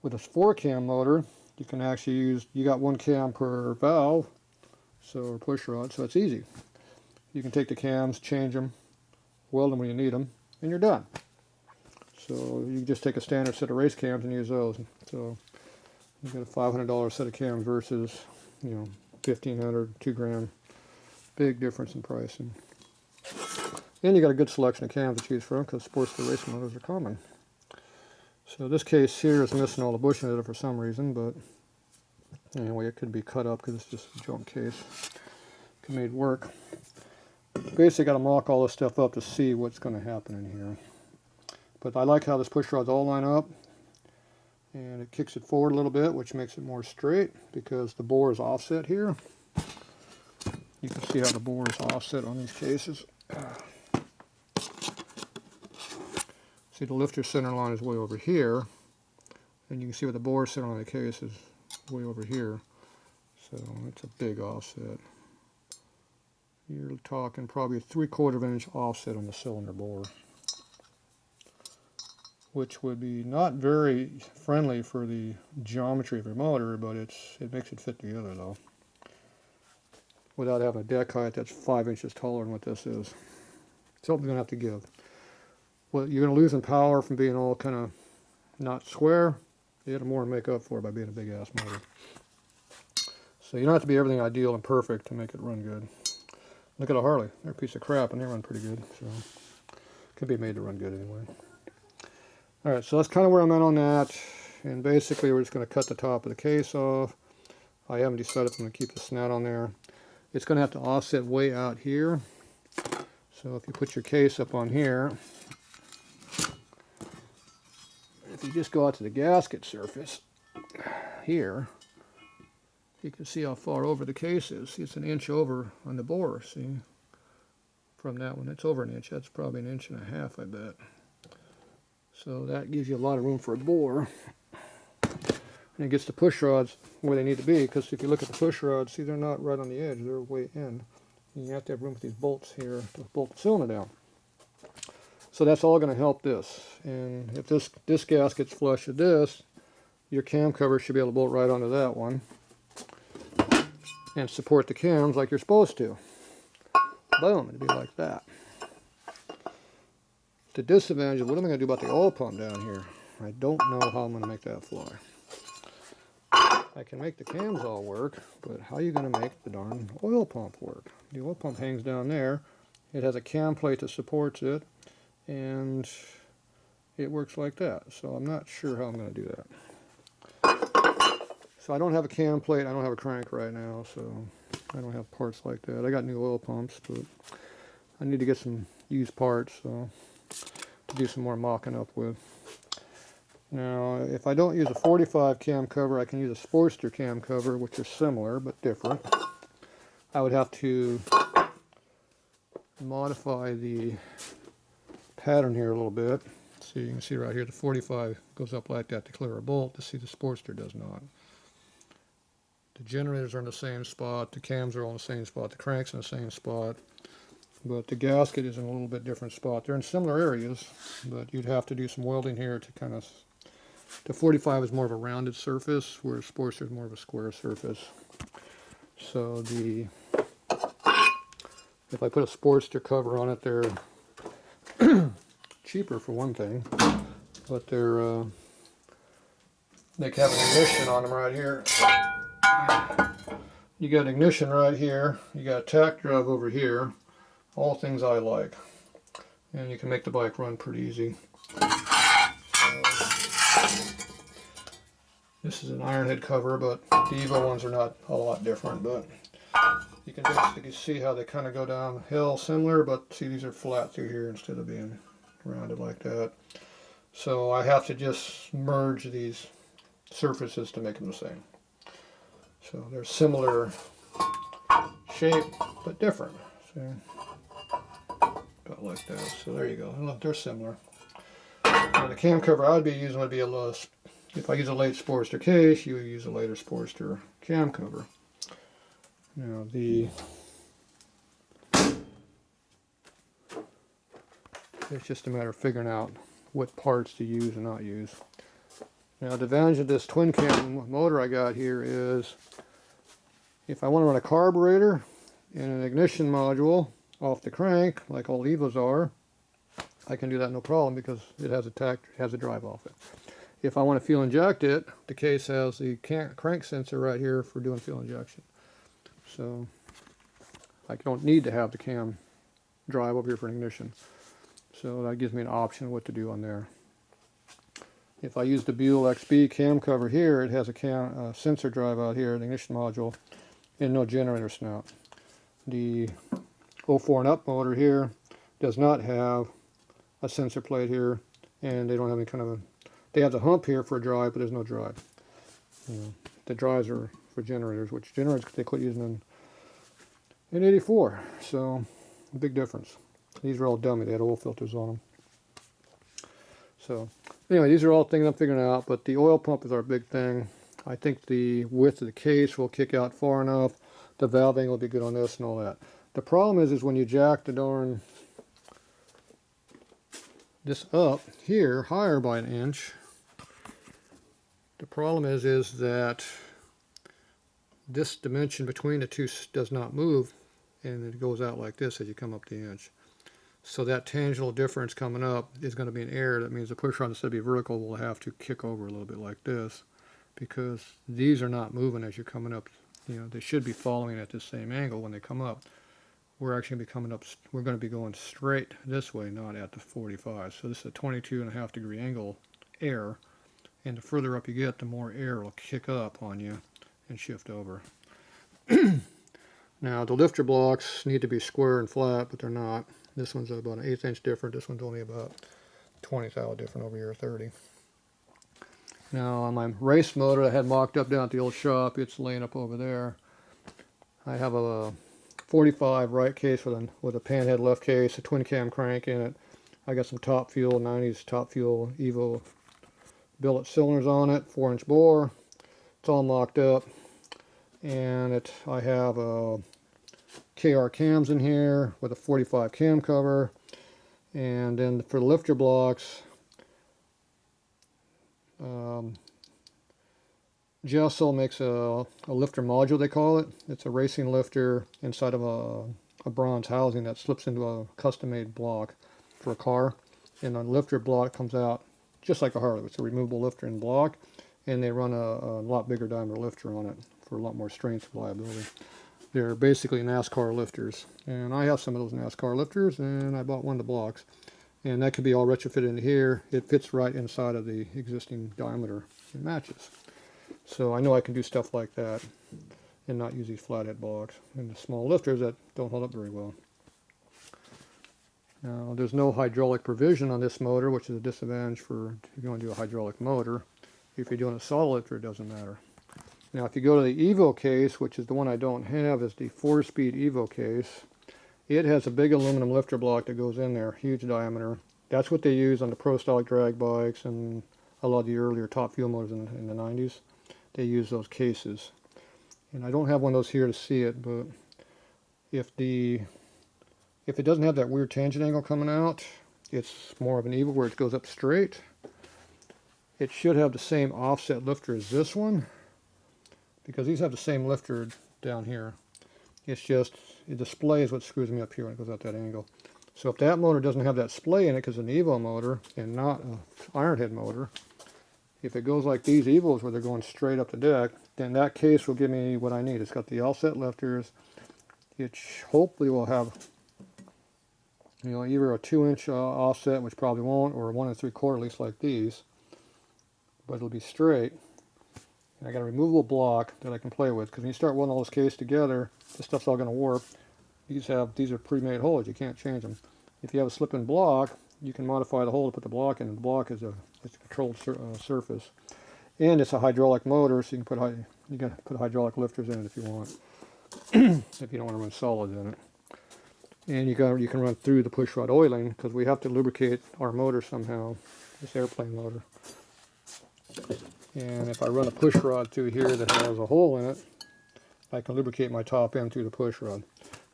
With a 4-cam motor, you can actually use, you got 1 cam per valve, so, or push rod, so it's easy. You can take the cams, change them, weld them when you need them, and you're done. So you just take a standard set of race cams and use those. So you got a $500 set of cams versus, you know, $1,500, $2 grand. Big difference in pricing. And you got a good selection of cams to choose from because sportster racing motors are common. So this case here is missing all the bushing in it for some reason, but anyway, it could be cut up because it's just a junk case. Can made work. Basically, got to mock all this stuff up to see what's going to happen in here. But I like how this push rod's all line up, and it kicks it forward a little bit, which makes it more straight because the bore is offset here. You can see how the bore is offset on these cases. See, the lifter center line is way over here, and you can see where the bore center on the case is way over here. So it's a big offset. You're talking probably a 3/4 inch offset on the cylinder bore, which would be not very friendly for the geometry of your motor, but it makes it fit together though, without having a deck height that's 5 inches taller than what this is. Something's going to have to give. Well, you're going to lose in power from being all kind of not square. You have more to make up for it by being a big ass motor. So you don't have to be everything ideal and perfect to make it run good. Look at a Harley. They're a piece of crap and they run pretty good. So can be made to run good anyway. Alright, so that's kind of where I'm at on that. And basically we're just going to cut the top of the case off. I haven't decided if I'm going to keep the snout on there. It's going to have to offset way out here. So if you put your case up on here, if you just go out to the gasket surface here, you can see how far over the case is. See, it's an inch over on the bore, see? From that one, it's over an inch. That's probably 1.5 inches, I bet. So that gives you a lot of room for a bore. And it gets the push rods where they need to be, because if you look at the push rods, see, they're not right on the edge, they're way in. And you have to have room with these bolts here to bolt the cylinder down. So that's all going to help this. And if this gasket's flush with this, your cam cover should be able to bolt right onto that one and support the cams like you're supposed to. Boom, it'd be like that. The disadvantage is, what am I going to do about the oil pump down here? I don't know how I'm going to make that fly. I can make the cams all work, but how are you going to make the darn oil pump work? The oil pump hangs down there. It has a cam plate that supports it, and it works like that. So I'm not sure how I'm going to do that. So I don't have a cam plate, I don't have a crank right now, so I don't have parts like that. I got new oil pumps, but I need to get some used parts to do some more mocking up with. Now, if I don't use a 45 cam cover, I can use a Sportster cam cover, which are similar but different. I would have to modify the pattern here a little bit. So you can see right here, the 45 goes up like that to clear a bolt. To see, the Sportster does not. The generators are in the same spot, the cams are all in the same spot, the crank's in the same spot, but the gasket is in a little bit different spot. They're in similar areas, but you'd have to do some welding here to kind of... The 45 is more of a rounded surface, whereas Sportster is more of a square surface. So if I put a Sportster cover on it, they're cheaper for one thing, but they have an ignition on them right here. You got ignition right here, you got a tack drive over here, all things I like. And you can make the bike run pretty easy. This is an iron head cover, but the Evo ones are not a lot different, but you can basically see how they kind of go downhill similar, but see, these are flat through here instead of being rounded like that. So I have to just merge these surfaces to make them the same. So they're similar shape, but different. See? About like that. So there you go. Look, they're similar. Now the cam cover I'd be using would be if I use a late Sportster case, you would use a later Sportster cam cover. Now it's just a matter of figuring out what parts to use and not use. Now the advantage of this twin cam motor I got here is if I want to run a carburetor and an ignition module off the crank, like all Evos are, I can do that no problem because it has a drive off it. If I want to fuel inject it, the case has the crank sensor right here for doing fuel injection. So I don't need to have the cam drive over here for an ignition. So that gives me an option of what to do on there. If I use the Buell XB cam cover here, it has a sensor drive out here, the ignition module, and no generator snout. The 04 and up motor here does not have a sensor plate here, and they don't have any kind of they have the hump here for a drive, but there's no drive. You know, the drives are for generators, which generators they quit using in 84. So, a big difference. These are all dummy. They had oil filters on them. So, anyway, these are all things I'm figuring out, but the oil pump is our big thing. I think the width of the case will kick out far enough. The valve angle will be good on this and all that. The problem is when you jack the darn this up here higher by an inch, the problem is that this dimension between the two does not move, and it goes out like this as you come up the inch. So that tangential difference coming up is going to be an error. That means the push rod, instead of be vertical, will have to kick over a little bit like this, because these are not moving as you're coming up. You know, they should be following at the same angle when they come up. We're actually going to be coming up, we're going to be going straight this way, not at the 45. So this is a 22.5 degree angle air, and the further up you get, the more air will kick up on you and shift over. Now the lifter blocks need to be square and flat, but they're not. This one's about an 1/8 inch different. This one's only about 20 thou different over here, 30. Now on my race motor I had mocked up down at the old shop, it's laying up over there. I have a 45 right case with a panhead left case, a twin cam crank in it. I got some Top Fuel 90s Top Fuel Evo billet cylinders on it, 4-inch bore. It's all mocked up, and I have KR cams in here with a 45 cam cover, and then for the lifter blocks, Jessel makes a lifter module, they call it. It's a racing lifter inside of a bronze housing that slips into a custom-made block for a car, and the lifter block comes out just like a Harley. It's a removable lifter in block, and they run a lot bigger diameter lifter on it for a lot more strength reliability. They're basically NASCAR lifters, and I have some of those NASCAR lifters, and I bought one of the blocks, and that could be all retrofitted into here. It fits right inside of the existing diameter. It matches. So I know I can do stuff like that and not use these flathead blocks and the small lifters that don't hold up very well. Now there's no hydraulic provision on this motor, which is a disadvantage for if you want to do a hydraulic motor. If you're doing a solid lifter, it doesn't matter. Now if you go to the Evo case, which is the one I don't have, is the 4-speed Evo case. It has a big aluminum lifter block that goes in there, huge diameter. That's what they use on the Pro Stock drag bikes and a lot of the earlier Top Fuel motors in the 90s. They use those cases. And I don't have one of those here to see it, but if it doesn't have that weird tangent angle coming out, it's more of an Evo where it goes up straight. It should have the same offset lifter as this one, because these have the same lifter down here. It's just the display is what screws me up here when it goes out that angle. So if that motor doesn't have that display in it, because it's an Evo motor and not an Ironhead motor, if it goes like these Evos where they're going straight up the deck, then that case will give me what I need. It's got the offset lifters. It hopefully will have, you know, either a 2-inch offset, which probably won't, or a 1 3/4, at least like these. But it'll be straight. And I got a removable block that I can play with, because when you start welding all this case together, this stuff's all going to warp. These are pre-made holes. You can't change them. If you have a slip-in block, you can modify the hole to put the block in. And the block is a controlled surface, and it's a hydraulic motor, so you can put hydraulic lifters in it if you want. If you don't want to run solids in it, and you can run through the push rod oiling, because we have to lubricate our motor somehow. This airplane motor. And if I run a push rod through here that has a hole in it, I can lubricate my top end through the push rod.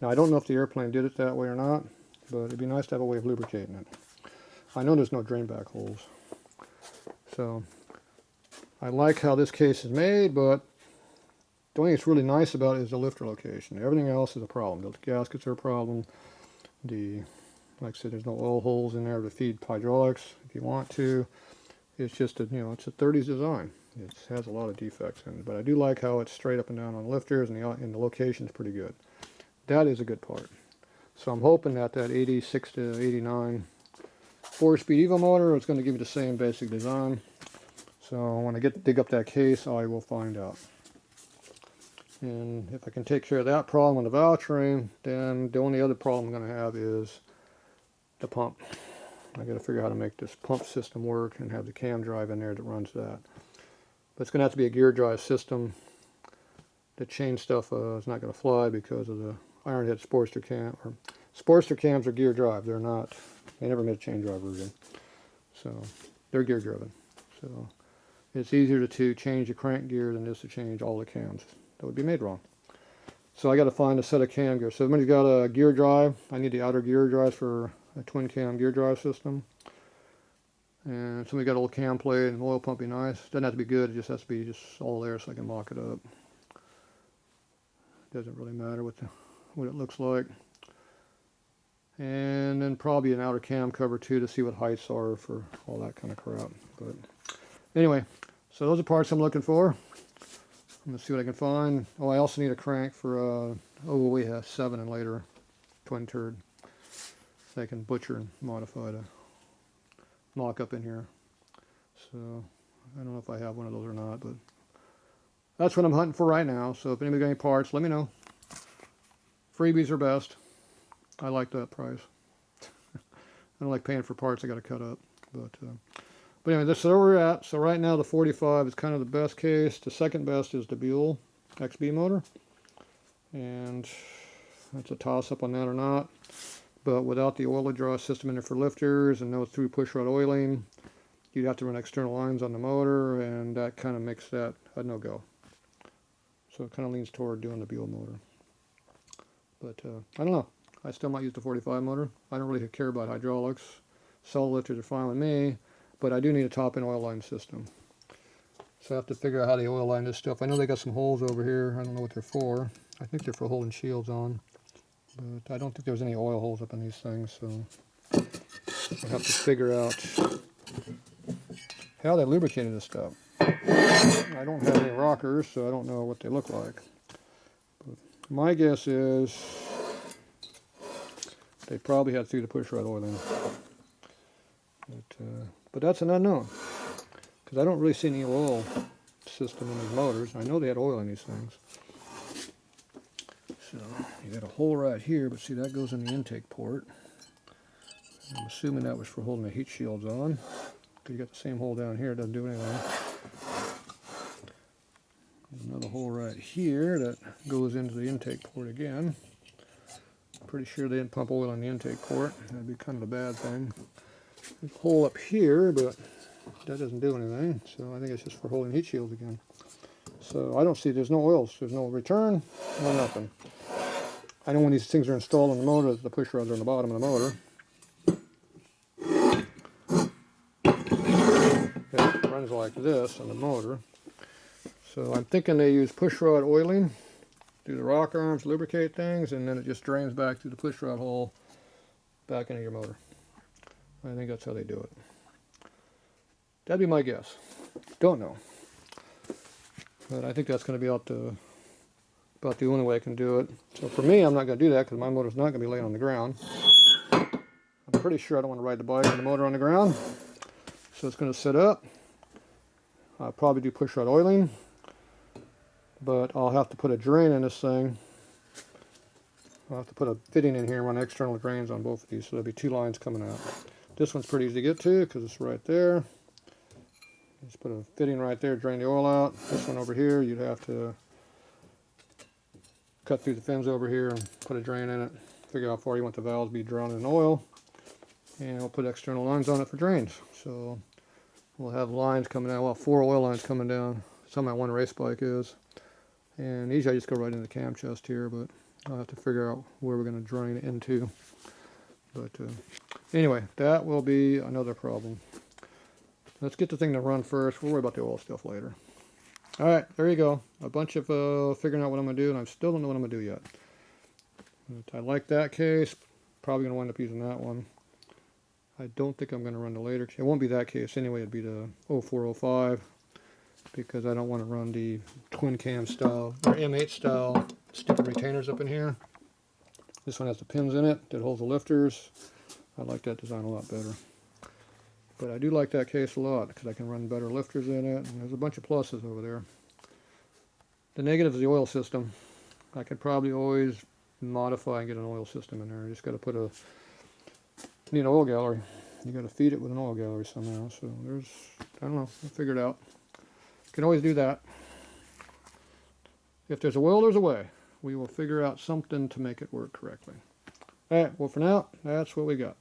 Now I don't know if the airplane did it that way or not, but it'd be nice to have a way of lubricating it. I know there's no drain back holes. So I like how this case is made, but the only thing that's really nice about it is the lifter location. Everything else is a problem. The gaskets are a problem. Like I said, there's no oil holes in there to feed hydraulics if you want to. It's just a, it's a 30s design. It has a lot of defects in it, but I do like how it's straight up and down on lifters, and the location is pretty good. That is a good part. So I'm hoping that 86 to 89 4-speed Evo motor is going to give you the same basic design. So when I dig up that case, I will find out. And if I can take care of that problem on the valve train, then the only other problem I'm going to have is the pump. I got to figure out how to make this pump system work and have the cam drive in there that runs that. But it's going to have to be a gear drive system. The chain stuff is not going to fly because of the Ironhead Sportster cam. Or Sportster cams are gear drive. They're not. They never made a chain drive version. So they're gear driven. So it's easier to change the crank gear than it is to change all the cams. That would be made wrong. So I got to find a set of cam gear. So somebody's got a gear drive. I need the outer gear drives for a twin cam gear drive system. And somebody got a little cam plate and oil pump be nice. Doesn't have to be good. It just has to be just all there so I can mock it up. Doesn't really matter what it looks like. And then probably an outer cam cover too to see what heights are for all that kind of crap. But anyway, so those are parts I'm looking for. I'm going to see what I can find. Oh, I also need a crank for we have 7 and later twin turd. So I can butcher and modify to mock up in here. So I don't know if I have one of those or not, but that's what I'm hunting for right now. So if anybody got any parts, let me know. Freebies are best. I like that price. I don't like paying for parts I got to cut up. But anyway, this is where we're at. So right now the 45 is kind of the best case. The second best is the Buell XB motor. And that's a toss-up on that or not. But without the oil exhaust system in there for lifters and no through push rod oiling, you'd have to run external lines on the motor, and that kind of makes that a no-go. So it kind of leans toward doing the Buell motor. But I don't know. I still might use the 45 motor. I don't really care about hydraulics. Solo lifters are fine with me, but I do need a top-end oil line system. So I have to figure out how to oil line this stuff. I know they got some holes over here. I don't know what they're for. I think they're for holding shields on. But I don't think there's any oil holes up in these things, so I have to figure out how they lubricated this stuff. I don't have any rockers, so I don't know what they look like. But my guess is they probably had through the push rod oiling. But that's an unknown, because I don't really see any oil system in these motors. I know they had oil in these things. So you got a hole right here, but see that goes in the intake port. I'm assuming that was for holding the heat shields on. You got the same hole down here, it doesn't do anything. There's another hole right here that goes into the intake port again. Pretty sure they didn't pump oil in the intake port. That'd be kind of a bad thing. There's a hole up here, but that doesn't do anything. So I think it's just for holding heat shields again. So I don't see, there's no oils, there's no return, no nothing. I know when these things are installed in the motor, the push rods are on the bottom of the motor. It runs like this on the motor. So I'm thinking they use push rod oiling, do the rock arms, lubricate things, and then it just drains back through the push rod hole back into your motor. I think that's how they do it. That'd be my guess. Don't know. But I think that's going to be about the only way I can do it. So for me, I'm not going to do that because my motor's not going to be laying on the ground. I'm pretty sure I don't want to ride the bike with the motor on the ground. So it's going to sit up. I'll probably do push rod oiling. But I'll have to put a drain in this thing. I'll have to put a fitting in here and run external drains on both of these. So there'll be 2 lines coming out. This one's pretty easy to get to because it's right there. Just put a fitting right there, drain the oil out. This one over here, you'd have to cut through the fins over here and put a drain in it. Figure out how far you want the valves to be drawn in oil. And we'll put external lines on it for drains. So we'll have lines coming out, well, 4 oil lines coming down. Some that one race bike is. And usually I just go right into the cam chest here, but I'll have to figure out where we're going to drain into. But anyway, that will be another problem. let's get the thing to run first. We'll worry about the oil stuff later. Alright, there you go. A bunch of figuring out what I'm going to do, and I still don't know what I'm going to do yet. But I like that case. Probably going to wind up using that one. I don't think I'm going to run the later case. It won't be that case anyway. It'd be the 0405, because I don't want to run the twin cam style or M8 style stupid retainers up in here. This one has the pins in it that holds the lifters. I like that design a lot better. But I do like that case a lot because I can run better lifters in it, and there's a bunch of pluses over there. The negative is the oil system. I could probably always modify and get an oil system in there. You just got to put need an oil gallery. You got to feed it with an oil gallery somehow. So there's, I don't know, I'll figure it out. Can always do that. If there's a will, there's a way. We will figure out something to make it work correctly. Alright, well for now, that's what we got.